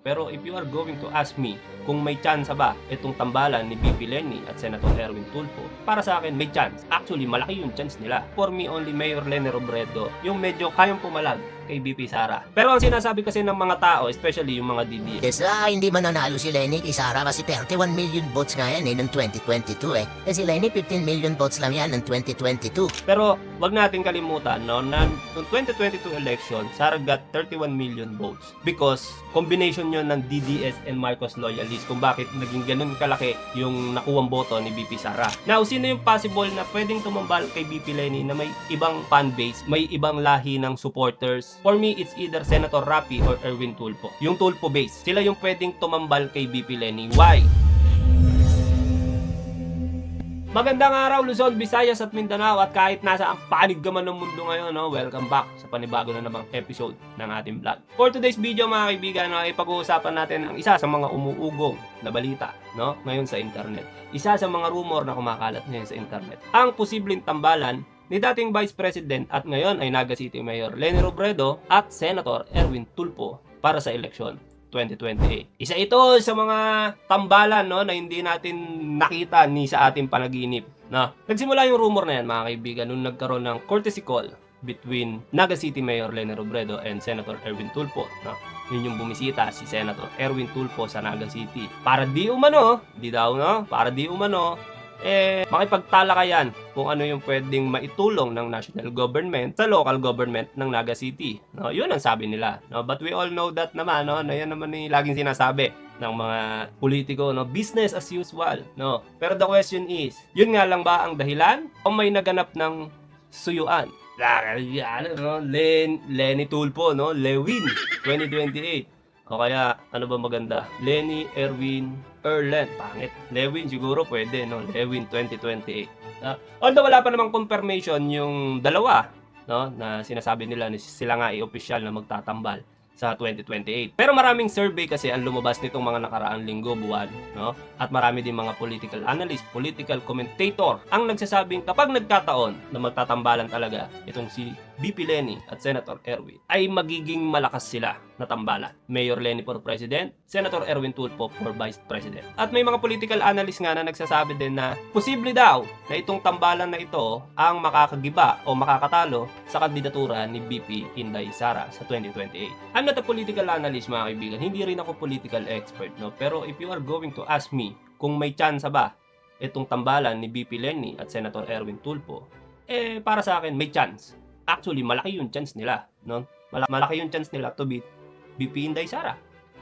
Pero if you are going to ask me kung may chance ba itong tambalan ni BP Leni at Senator Erwin Tulfo, para sa akin may chance. Actually, malaki yung chance nila. For me, only Mayor Leni Robredo yung medyo kayang pumalag kay BP Sara. Pero ang sinasabi kasi ng mga tao, especially yung mga DDS, Yes, hindi mananalo si Lenny kay Sara kasi 31 million votes nga yan noong 2022 eh. Eh si Lenny 15 million votes lang yan noong 2022. pero wag natin kalimutan no, na noong 2022 election, Sara got 31 million votes because combination yun ng DDS and Marcos loyalists kung bakit naging ganun kalaki yung nakuwang boto ni BP Sara. Now, sino yung possible na pwedeng tumambal kay BP Leni na may ibang fan base, may ibang lahi ng supporters? For me, it's either Senator Rapi or Erwin Tulfo. Yung Tulfo base, sila yung pwedeng tumambal kay BP Leni. Why? Magandang araw Luzon, Visayas at Mindanao at kahit nasa ang panig ka man ng mundo ngayon, no? Welcome back sa panibago na namang episode ng ating vlog. For today's video mga kaibigan, no, ay pag-uusapan natin ang isa sa mga umuugong na balita no, ngayon sa internet. Isa sa mga rumor na kumakalat ngayon sa internet. Ang posibleng tambalan ni dating Vice President at ngayon ay Naga City Mayor Leni Robredo at Senator Erwin Tulfo para sa eleksyon 2028. Isa ito sa mga tambalan no, na hindi natin nakita ni sa ating panaginip. No? Nagsimula yung rumor na yan mga kaibigan nung nagkaroon ng courtesy call between Naga City Mayor Leni Robredo and Senator Erwin Tulfo. No? Yun yung bumisita si Senator Erwin Tulfo sa Naga City. Para di umano, para di umano, makipagtalakayan kung ano yung pwedeng maitulong ng national government sa local government ng Naga City. No, yun ang sabi nila. No, but we all know that naman, no, na yan naman yung laging sinasabi ng mga politiko, no, business as usual. No. Pero the question is, yun nga lang ba ang dahilan o may naganap ng suyuan? No, Leni Tulfo, no, Lewin 2028. O kaya, ano ba maganda? Leni, Erwin, Erlen. Pangit. Lewin siguro pwede, no? Lewin 2028. Although wala pa namang confirmation yung dalawa, no? Na sinasabi nila na sila nga i-official na magtatambal sa 2028. Pero maraming survey kasi ang lumabas nitong mga nakaraang linggo, buwan, no? At marami din mga political analyst, political commentator ang nagsasabing kapag nagkataon na magtatambalan talaga itong si BP Leni at Senator Erwin, ay magiging malakas sila na tambalan. Mayor Leni for President, Senator Erwin Tulfo for Vice President. At may mga political analyst nga na nagsasabi din na posible daw na itong tambalan na ito ang makakagiba o makakatalo sa kandidatura ni BP Inday Sara sa 2028. I'm not a political analyst mga kaibigan, hindi rin ako political expert, no? Pero if you are going to ask me kung may chance ba itong tambalan ni BP Leni at Senator Erwin Tulfo, para sa akin may chance. Actually, malaki yung chance nila, no? Malaki yung chance nila to beat BP Inday Sara.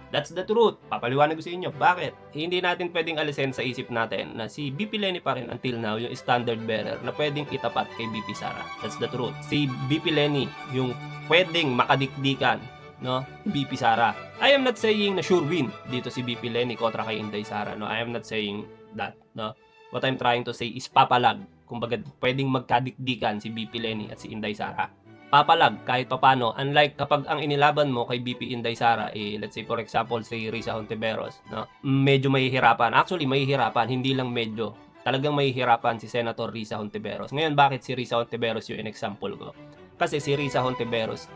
That's the truth. Papaliwanag ko sa inyo. Bakit? Hindi natin pwedeng alisin sa isip natin na si BP Leni pa rin until now yung standard bearer na pwedeng itapat kay BP Sara. That's the truth. Si BP Leni yung pwedeng makadikdikan, no? BP Sara. I am not saying na sure win dito si BP Leni kontra kay Inday Sara, no? I am not saying that, no? What I'm trying to say is papalag. Kumbaga, pwedeng magkadikdikan si BP Leni at si Inday Sara. Papalag kahit papano. Unlike kapag ang inilaban mo kay BP Inday Sara, let's say for example si Risa Hontiveros, no? Medyo mahihirapan. Actually, mahihirapan, hindi lang medyo. Talagang mahihirapan si Senator Risa Hontiveros. Ngayon, bakit si Risa Hontiveros yung example ko? Kasi si Risa Hontiveros,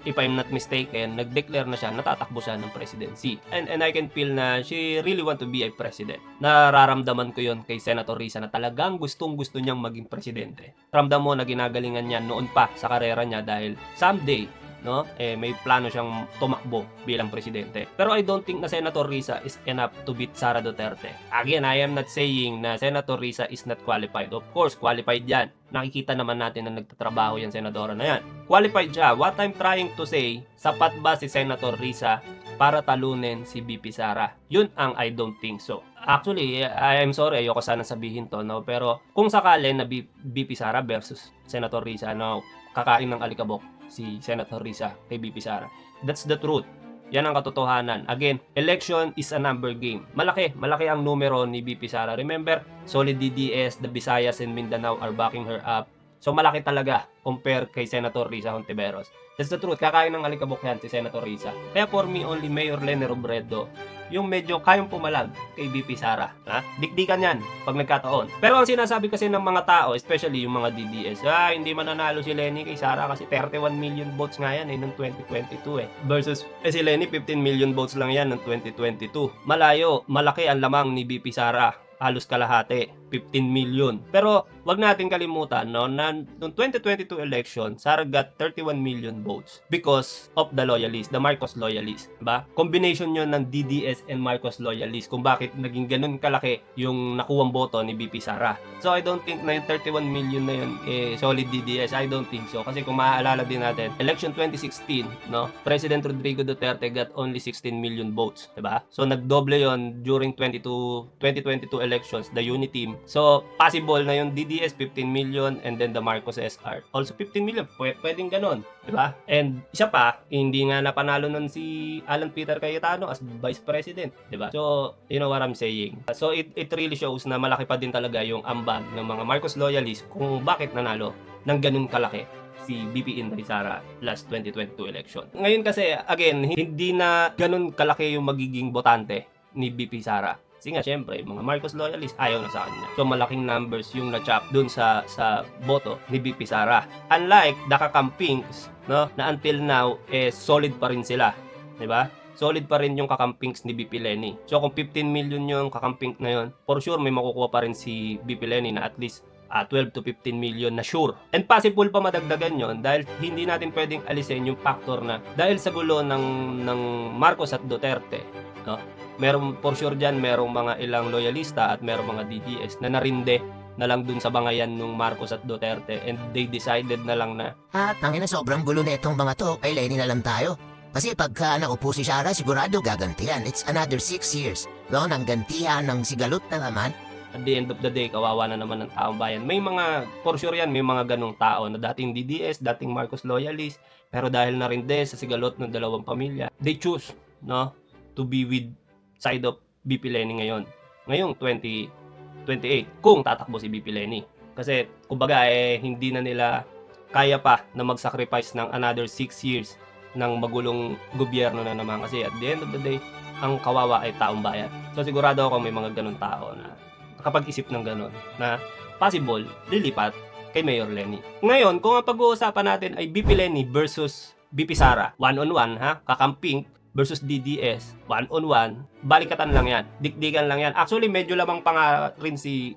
if I'm not mistaken, nag-declare na siya, natatakbo siya ng presidency. And I can feel na she really want to be a president. Nararamdaman ko yon kay Senator Risa na talagang gustong-gusto niyang maging presidente. Ramdam mo na ginagalingan niya noon pa sa karera niya dahil someday, no, may plano siyang tumakbo bilang presidente. Pero I don't think na Senator Risa is enough to beat Sara Duterte. Again, I am not saying na Senator Risa is not qualified. Of course, qualified yan. Nakikita naman natin na nagtatrabaho yan senadora na yan. Qualified siya. What I'm trying to say, sapat ba si Senator Risa para talunin si BP Sara? Yun ang I don't think so. Actually, I am sorry, ayoko sana sabihin to, no? Pero kung sakali na BP Sara versus Senator Risa, no, kakain ng alikabok si Senator Risa kay BP Sara. That's the truth. Yan ang katotohanan. Again, election is a number game. Malaki ang numero ni BP Sara. Remember, solid DDS, the Visayas and Mindanao are backing her up. So malaki talaga compare kay Senator Risa Hontiveros. That's the truth, kakain ng alikabok yan si Senator Risa. Kaya for me, only Mayor Leni Robredo yung medyo kayang pumalag kay VP Sara. Ha? Dikdikan yan pag nagkataon. Pero ang sinasabi kasi ng mga tao, especially yung mga DDS, hindi mananalo si Leni kay Sara kasi 31 million votes nga yan noong 2022 Versus si Leni 15 million votes lang yan noong 2022. Malayo, malaki ang lamang ni VP Sara. Halos kalahati, 15 million. Pero wag natin kalimutan no, na noong 2022 election, Sara got 31 million votes because of the loyalists, the Marcos loyalists. Diba? Combination yun ng DDS and Marcos loyalists kung bakit naging ganun kalaki yung nakuwang boto ni VP Sara. So I don't think na yung 31 million na yun solid DDS. I don't think so. Kasi kung maaalala din natin, election 2016, no, President Rodrigo Duterte got only 16 million votes. Diba? So nagdoble yon during 2022 elections, the unity team. So, possible na yung DDS 15 million and then the Marcos SR also 15 million. Pwedeng ganon, di ba? And isa pa, hindi nga napanalo nun si Alan Peter Cayetano as Vice President, di ba? So, you know what I'm saying. So, it really shows na malaki pa din talaga yung ambag ng mga Marcos loyalists kung bakit nanalo ng ganun kalaki si VP Inday Sara last 2022 election. Ngayon kasi, again, hindi na ganun kalaki yung magiging botante ni VP Sara. Kasi nga, syempre, mga Marcos loyalists ayaw na sa kanya. So, malaking numbers yung na-chop dun sa boto ni VP Sara. Unlike the kakampings, no, na until now, solid pa rin sila. Diba? Solid pa rin yung kakampings ni VP Leni. So, kung 15 million yung kakamping na yun, for sure, may makukuha pa rin si VP Leni na at least 12 to 15 million na sure. And possible pa madagdagan yon dahil hindi natin pwedeng alisin yung factor na dahil sa gulo ng Marcos at Duterte, no? Merong for sure dyan, merong mga ilang loyalista at merong mga DDS na narinde na lang dun sa bangayan ng Marcos at Duterte and they decided na lang na Tangina, sobrang gulo na itong mga to. Kay Leni na lang tayo. Kasi pagka naupo si Sara, sigurado gagantihan. It's another 6 years. No, nang gantihan ng sigalot na naman. at the end of the day, kawawa na naman ng taong bayan. May mga, for sure yan, may mga ganong tao na dating DDS, dating Marcos loyalist, pero dahil narinde sa sigalot ng dalawang pamilya, they choose, no, to be with side of BP Leni ngayon. Ngayong 2028, kung tatakbo si BP Leni. Kasi, kumbaga, hindi na nila kaya pa na mag-sacrifice ng another 6 years ng magulong gobyerno na naman. Kasi at the end of the day, ang kawawa ay taong bayan. So, sigurado ako may mga ganun tao na nakapag-isip ng ganun na possible, lilipat kay Mayor Leni. Ngayon, kung ang pag-uusapan natin ay BP Leni versus BP Sara, one-on-one, ha? Kakamping versus DDS, one-on-one, balikatan lang yan. Dikdikan lang yan. Actually, medyo lamang pa nga rin si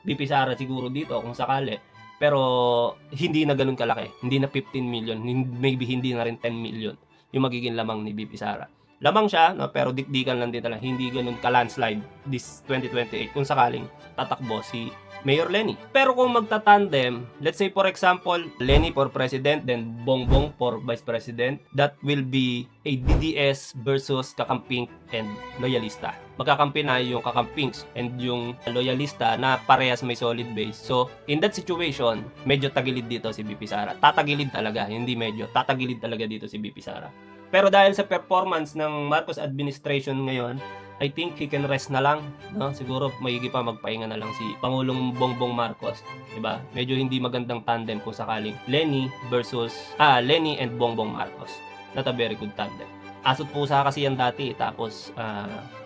BP Sara siguro dito kung sakali. Pero hindi na ganun kalaki. Hindi na 15 million, maybe hindi na rin 10 million yung magiging lamang ni BP Sara. Lamang siya, no, pero dikdikan lang din talaga. Hindi ganun ka-landslide this 2028 kung sakaling tatakbo si Mayor Leni. Pero kung magtatandem, let's say for example, Leni for President, then Bongbong for Vice President, that will be a DDS versus kakamping and loyalista. Magkakampi na yung kakampings and yung loyalista na parehas may solid base. So, in that situation, medyo tagilid dito si BP Sara. Tatagilid talaga, hindi medyo. Tatagilid talaga dito si BP Sara. Pero dahil sa performance ng Marcos administration ngayon, I think he can rest na lang, no? Siguro maigi pa magpahinga na lang si Pangulong Bongbong Marcos, 'di ba? Medyo hindi magandang tandem kung sakaling Leni versus Leni and Bongbong Marcos. Not a very good tandem. Asot pusa kasi yan dati, tapos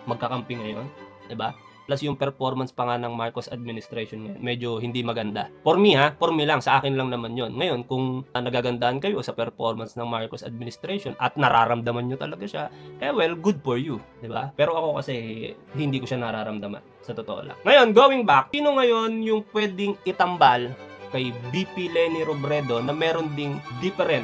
magkakampi ngayon, 'di ba? Plus yung performance pa nga ng Marcos administration ngayon, medyo hindi maganda. For me lang, sa akin lang naman yon. Ngayon, kung nagagandaan kayo sa performance ng Marcos administration at nararamdaman nyo talaga siya, well, good for you, di ba? Pero ako kasi, hindi ko siya nararamdaman, sa totoo lang. Ngayon, going back, sino ngayon yung pwedeng itambal kay BP Leni Robredo na meron ding different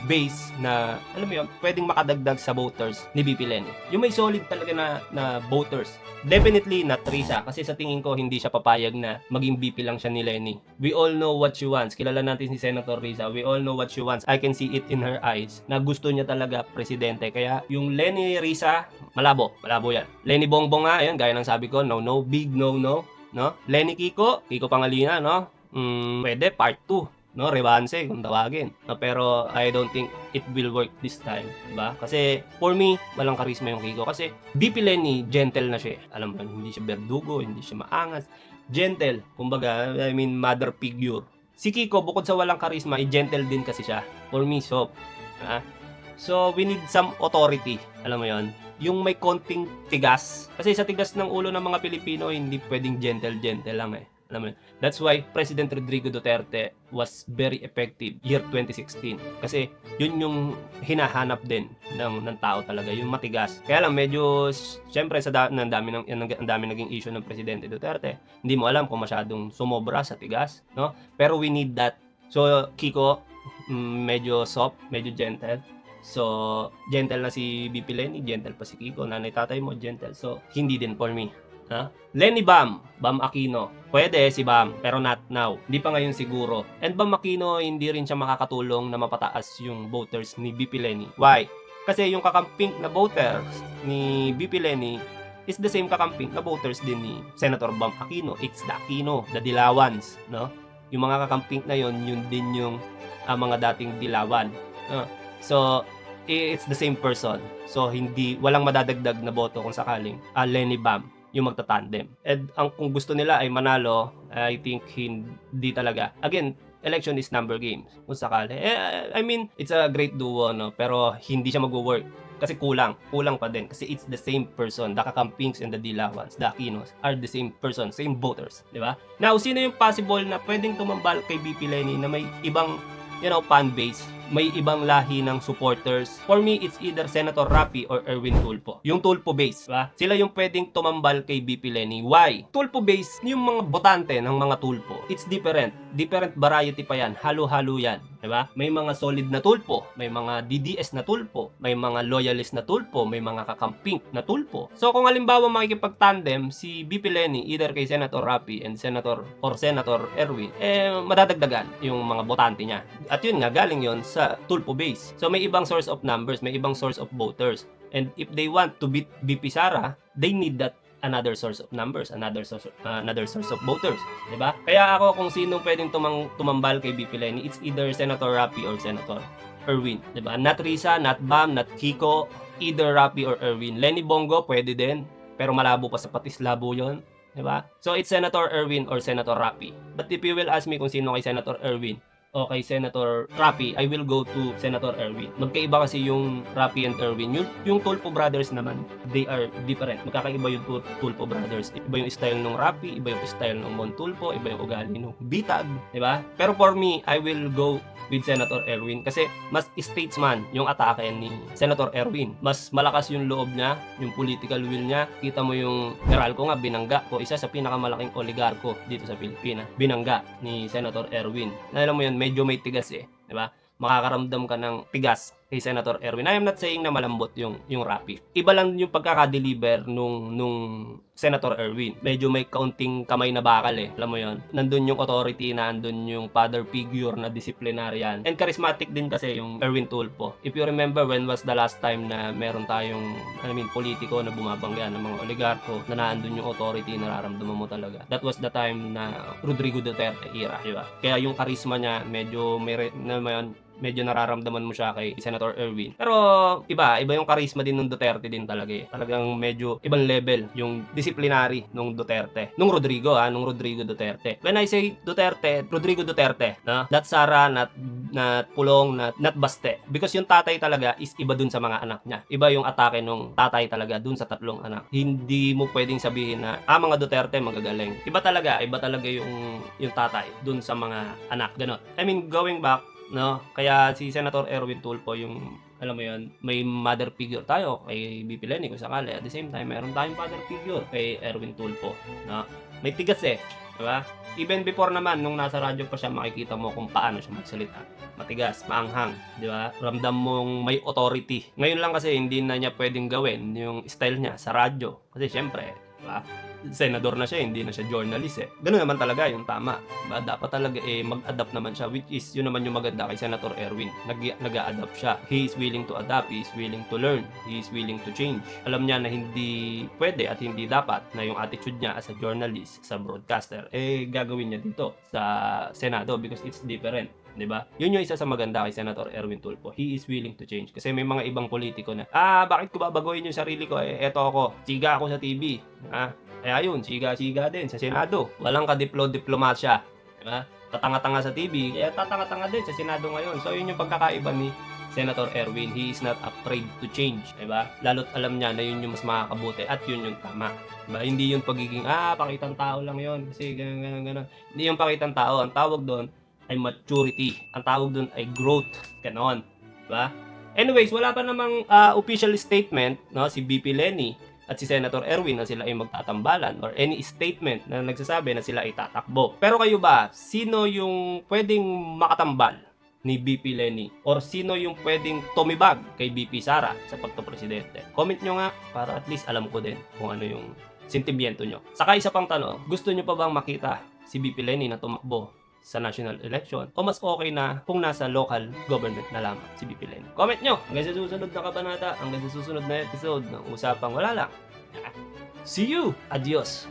base na, alam mo yun, pwedeng makadagdag sa voters ni BP Leni. Yung may solid talaga na voters. Definitely not Risa, kasi sa tingin ko hindi siya papayag na maging BP lang siya ni Leni. We all know what she wants. Kilala natin si Senator Risa. We all know what she wants. I can see it in her eyes na gusto niya talaga presidente. Kaya yung Leni Risa, malabo yan. Leni Bongbong nga, ayun, gaya ng sabi ko, no, big no. Leni Kiko Pangalina, no? Pwede, part 2. No, revanse kung tawagin. No, pero I don't think it will work this time, diba? Kasi for me, walang karisma yung Kiko. Kasi BP Leni, gentle na siya. Alam mo, hindi siya berdugo, hindi siya maangas. Gentle, kumbaga, I mean, mother figure Si Kiko, bukod sa walang karisma, gentle din kasi siya. For me, so, so we need some authority. Alam mo yon, yung may konting tigas. Kasi sa tigas ng ulo ng mga Pilipino, hindi pwedeng gentle lang eh. Alam mo yun? That's why President Rodrigo Duterte was very effective year 2016. Kasi yun yung hinahanap din ng tao talaga, yung matigas. Kaya lang medyo, syempre ang dami naging issue ng Presidente Duterte. Hindi mo alam kung masyadong sumobra sa tigas, no? Pero we need that. So Kiko, medyo soft, medyo gentle. So, gentle na si BP Lenny, gentle pa si Kiko, nanay tatay mo, gentle. So, hindi din for me. Lenny Bam Aquino. Pwede si Bam, pero not now. Hindi pa ngayon siguro. And Bam Aquino, hindi rin siya makakatulong na mapataas yung voters ni BP Lenny. Why? Kasi yung kakamping na voters ni BP Lenny is the same kakamping na voters din ni Senator Bam Aquino. It's the Aquino, the Dilawans, no? Yung mga kakamping na yun din yung mga dating Dilawan. So, it's the same person. So, walang madadagdag na boto kung sakaling Lenny Bam yung magtatandem. And kung gusto nila ay manalo, I think hindi talaga. Again, election is number games. Kung sakali. I mean, it's a great duo, no? Pero hindi siya mag-work. Kasi kulang pa din. Kasi it's the same person. The Kakampings and the Dilawans, the Aquinos, are the same person, same voters. Di ba? Now, sino yung possible na pwedeng tumambal kay BP Lenny na may ibang, fan base, may ibang lahi ng supporters? For me, it's either Senator Rapi or Erwin Tulfo. Yung Tulfo base, diba? Sila yung pwedeng tumambal kay BP Lenny. Why? Tulfo base, yung mga botante ng mga Tulfo, it's different. Different variety pa yan. Halo-halo yan. Diba? May mga solid na Tulfo, may mga DDS na Tulfo, may mga loyalist na Tulfo, may mga kakamping na Tulfo. So kung halimbawa makikipag-tandem si BP Lenny either kay Senator Rapi and Senator Erwin, madadagdagan yung mga botante niya. At yun nga, galing yun sa Tulfo base. So may ibang source of numbers, may ibang source of voters. And if they want to beat BP Sara, they need that another source of numbers, another source of voters, 'di ba? Kaya ako, kung sinong pwedeng tumambal kay BP Lenny, it's either Senator Rapi or Senator Erwin, 'di ba? Not Risa, not Bam, not Kiko, either Rapi or Erwin. Lenny Bongo pwede din, pero malabo pa sa patis labo 'yon, 'di ba? So it's Senator Erwin or Senator Rapi. But if you will ask me kung sino kay Senator Erwin o kay Senator Rapi, I will go to Senator Erwin. Magkaiba kasi yung Rapi and Erwin. Yung Tulfo brothers naman, they are different. Magkakaiba yung Tulfo brothers. Iba yung style ng Rapi, iba yung style ng Montulfo, iba yung ugali ng Bitag, di ba? Pero for me, I will go with Senator Erwin kasi mas statesman yung atake ni Senator Erwin. Mas malakas yung loob niya, yung political will niya. Kita mo yung Meralco nga, binangga ko. Isa sa pinakamalaking oligarko dito sa Pilipinas. Binangga ni Senator Erwin. Alam mo yun, medyo may tigas eh, di ba? Makakaramdam ka ng tigas kay Senator Erwin. I am not saying na malambot yung Rapi. Iba lang yung pagkaka-deliver nung Senator Erwin. Medyo may kaunting kamay na bakal eh. Alam mo yon. Nandun yung authority, nandun yung father figure na disciplinarian. And charismatic din kasi yung Erwin Tulfo. If you remember, when was the last time na meron tayong, politiko na bumabangga ng mga oligarko, na nandun yung authority, nararamdaman mo talaga. That was the time na Rodrigo Duterte era, di ba? Kaya yung charisma niya, medyo medyo nararamdaman mo siya kay Senator Erwin. Pero iba yung charisma din ng Duterte din talaga eh. Talagang medyo ibang level yung disciplinary nung Duterte. Nung Rodrigo Duterte. When I say Duterte, Rodrigo Duterte, no? Not Sara, not Pulong, not Baste. Because yung tatay talaga is iba dun sa mga anak niya. Iba yung atake nung tatay talaga dun sa tatlong anak. Hindi mo pwedeng sabihin na mga Duterte magagaling. Iba talaga yung tatay dun sa mga anak. Ganon. I mean, going back, no, kaya si Senator Erwin Tulfo yung, alam mo yun, may mother figure tayo kay BP Lenny kung sakali. At the same time, meron tayong father figure kay Erwin Tulfo, no? May tigas eh, diba? Even before naman, nung nasa radyo pa siya, makikita mo kung paano siya magsalita. Matigas, maanghang, diba? Ramdam mong may authority. Ngayon lang kasi hindi na niya pwedeng gawin yung style niya sa radyo. Kasi syempre, diba? Senador na siya, hindi na siya journalist eh. Ganun naman talaga yung tama. Diba? Dapat talaga mag-adapt naman siya, which is yun naman yung maganda kay Senator Erwin. Nag-a-adapt siya. He is willing to adapt, he is willing to learn, he is willing to change. Alam niya na hindi pwede at hindi dapat na yung attitude niya as a journalist, as a broadcaster, gagawin niya dito sa Senado because it's different. Diba? Yun yung isa sa maganda kay Senator Erwin Tulfo. He is willing to change. Kasi may mga ibang politiko na, bakit ko babaguhin yung sarili ko? Eto ako, siga ako sa TV. Kaya yun, siga din sa Senado. Walang kadiplomasya. Diba? tatanga-tanga sa TV, kaya tatanga-tanga din sa Senado ngayon. So yun yung pagkakaiba ni Senator Erwin. He is not afraid to change, diba? Lalo't alam niya na yun yung mas makakabuti at yun yung tama. Diba? Hindi yung pagiging, pakitang tao lang yun kasi ganun. Hindi yung pakitang tao. Ang tawag doon ay maturity. Ang tawag doon ay growth. Ganon. Diba? Anyways, wala pa namang official statement, no, si BP Lenny at si Senator Erwin na sila ay magtatambalan or any statement na nagsasabi na sila ay tatakbo. Pero kayo ba, sino yung pwedeng makatambal ni BP Lenny? Or sino yung pwedeng tumibag kay BP Sara sa pagto-presidente? Comment nyo nga para at least alam ko din kung ano yung sentimiento nyo. Saka isa pang tanong, gusto nyo pa bang makita si BP Lenny na tumakbo sa national election o mas okay na kung nasa local government na lamang si BP Lenny? Comment nyo hanggang sa susunod na kabanata, hanggang sa susunod na episode ng Usapang Wala Lang. See you! Adios!